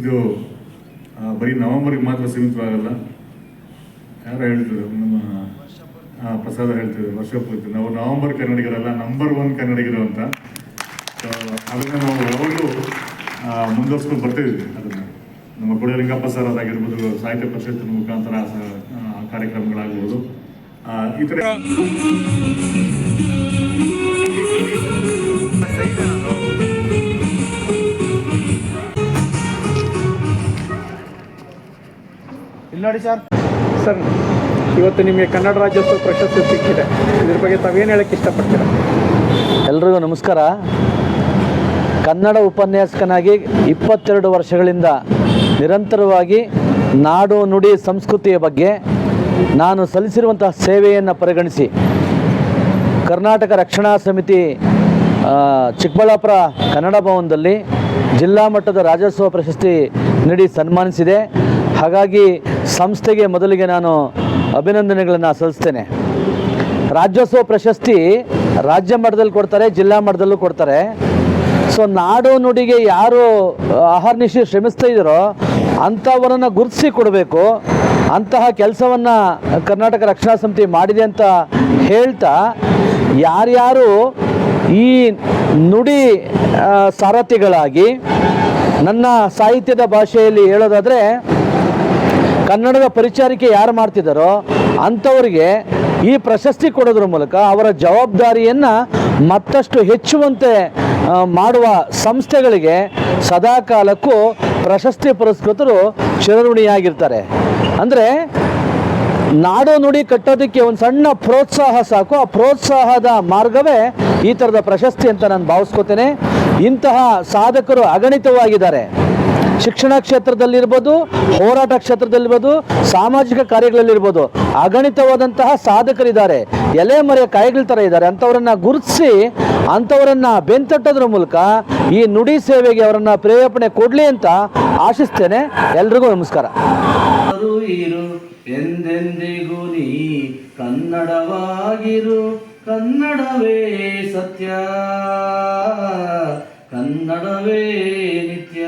ಇದು ಬರೀ ನವೆಂಬರ್ಗೆ ಮಾತ್ರ ಸೀಮಿತವಾಗಲ್ಲ. ಯಾರು ಹೇಳ್ತಿದ್ರು, ನಮ್ಮ ಪ್ರಸಾದ ಹೇಳ್ತಿದ್ರು, ವರ್ಷ ಪೂರ್ತಿ ನಾವು ನವೆಂಬರ್ ಕನ್ನಡಿಗರಲ್ಲ, ನಂಬರ್ 1 ಕನ್ನಡಿಗರು ಅಂತ. ಅದನ್ನು ನಾವು ಯಾವಾಗಲೂ ಮುಂದುವರ್ಸ್ಕೊಂಡು ಬರ್ತಿದ್ವಿ. ಅದನ್ನು ನಮ್ಮ ಕೊಡಲಿಂಗಪ್ಪ ಸರ್ ಅದಾಗಿರ್ಬೋದು, ಸಾಹಿತ್ಯ ಪರಿಷತ್ತಿನ ಮುಖಾಂತರ ಕಾರ್ಯಕ್ರಮಗಳಾಗ್ಬೋದು, ಈ ಥರ ಇಲ್ಲಿ ನೋಡಿ ಸರ್, ಇವತ್ತು ನಿಮಗೆ ಕನ್ನಡ ರಾಜ್ಯೋತ್ಸವ ಪ್ರಶಸ್ತಿ ಸಿಕ್ಕಿದೆ. ಇದ್ರ ಬಗ್ಗೆ ತಾವೇನು ಹೇಳಕ್ಕೆ ಇಷ್ಟಪಡ್ತೀರಾ? ಎಲ್ರಿಗೂ ನಮಸ್ಕಾರ. ಕನ್ನಡ ಉಪನ್ಯಾಸಕನಾಗಿ 22 ವರ್ಷಗಳಿಂದ ನಿರಂತರವಾಗಿ ನಾಡು ನುಡಿ ಸಂಸ್ಕೃತಿಯ ಬಗ್ಗೆ ನಾನು ಸಲ್ಲಿಸಿರುವಂತಹ ಸೇವೆಯನ್ನು ಪರಿಗಣಿಸಿ ಕರ್ನಾಟಕ ರಕ್ಷಣಾ ಸಮಿತಿ ಚಿಕ್ಕಬಳ್ಳಾಪುರ ಕನ್ನಡ ಭವನದಲ್ಲಿ ಜಿಲ್ಲಾ ಮಟ್ಟದ ರಾಜ್ಯೋತ್ಸವ ಪ್ರಶಸ್ತಿ ನೀಡಿ ಸನ್ಮಾನಿಸಿದೆ. ಹಾಗಾಗಿ ಸಂಸ್ಥೆಗೆ ಮೊದಲಿಗೆ ನಾನು ಅಭಿನಂದನೆಗಳನ್ನು ಸಲ್ಲಿಸ್ತೇನೆ. ರಾಜ್ಯೋತ್ಸವ ಪ್ರಶಸ್ತಿ ರಾಜ್ಯ ಮಟ್ಟದಲ್ಲಿ ಕೊಡ್ತಾರೆ, ಜಿಲ್ಲಾ ಮಟ್ಟದಲ್ಲೂ ಕೊಡ್ತಾರೆ. ಸೊ ನಾಡು ನುಡಿಗೆ ಯಾರು ಅಹರ್ನಿಶಿ ಶ್ರಮಿಸ್ತಾ ಇದ್ದಾರೋ ಅಂಥವರನ್ನು ಗುರುತಿಸಿ ಕೊಡಬೇಕು. ಅಂತಹ ಕೆಲಸವನ್ನು ಕರ್ನಾಟಕ ರಕ್ಷಣಾ ಸಮಿತಿ ಮಾಡಿದೆ ಅಂತ ಹೇಳ್ತಾ, ಯಾರ್ಯಾರು ಈ ನುಡಿ ಸಾರಥಿಗಳಾಗಿ, ನನ್ನ ಸಾಹಿತ್ಯದ ಭಾಷೆಯಲ್ಲಿ ಹೇಳೋದಾದರೆ ಕನ್ನಡದ ಪರಿಚಾರಿಕೆ ಯಾರು ಮಾಡ್ತಿದ್ದಾರೋ ಅಂಥವರಿಗೆ ಈ ಪ್ರಶಸ್ತಿ ಕೊಡೋದ್ರ ಮೂಲಕ ಅವರ ಜವಾಬ್ದಾರಿಯನ್ನು ಮತ್ತಷ್ಟು ಹೆಚ್ಚುವಂತೆ ಮಾಡುವ ಸಂಸ್ಥೆಗಳಿಗೆ ಸದಾಕಾಲಕ್ಕೂ ಪ್ರಶಸ್ತಿ ಪುರಸ್ಕೃತರು ಚಿರಋಣಿಯಾಗಿರ್ತಾರೆ. ಅಂದರೆ ನಾಡು ನುಡಿ ಕಟ್ಟೋದಕ್ಕೆ ಒಂದು ಸಣ್ಣ ಪ್ರೋತ್ಸಾಹ ಸಾಕು. ಆ ಪ್ರೋತ್ಸಾಹದ ಮಾರ್ಗವೇ ಈ ಥರದ ಪ್ರಶಸ್ತಿ ಅಂತ ನಾನು ಭಾವಿಸ್ಕೋತೇನೆ. ಇಂತಹ ಸಾಧಕರು ಅಗಣಿತವಾಗಿದ್ದಾರೆ. ಶಿಕ್ಷಣ ಕ್ಷೇತ್ರದಲ್ಲಿರ್ಬೋದು, ಹೋರಾಟ ಕ್ಷೇತ್ರದಲ್ಲಿರ್ಬೋದು, ಸಾಮಾಜಿಕ ಕಾರ್ಯಗಳಲ್ಲಿರ್ಬೋದು ಅಗಣಿತವಾದಂತಹ ಸಾಧಕರಿದ್ದಾರೆ. ಎಲೆ ಮರೆಯ ಕಾಯಿಗಳ ಥರ ಇದ್ದಾರೆ. ಅಂಥವರನ್ನು ಗುರುತಿಸಿ ಅಂಥವರನ್ನು ಬೆಂತಟ್ಟೋದ್ರ ಮೂಲಕ ಈ ನುಡಿ ಸೇವೆಗೆ ಅವರನ್ನು ಪ್ರೇರೇಪಣೆ ಕೊಡಲಿ ಅಂತ ಆಶಿಸ್ತೇನೆ. ಎಲ್ರಿಗೂ ನಮಸ್ಕಾರ. ಎಂದೆಂದಿಗೂ ನೀ ಕನ್ನಡವಾಗಿರು, ಕನ್ನಡವೇ ಸತ್ಯ, ಕನ್ನಡವೇ ನಿತ್ಯ.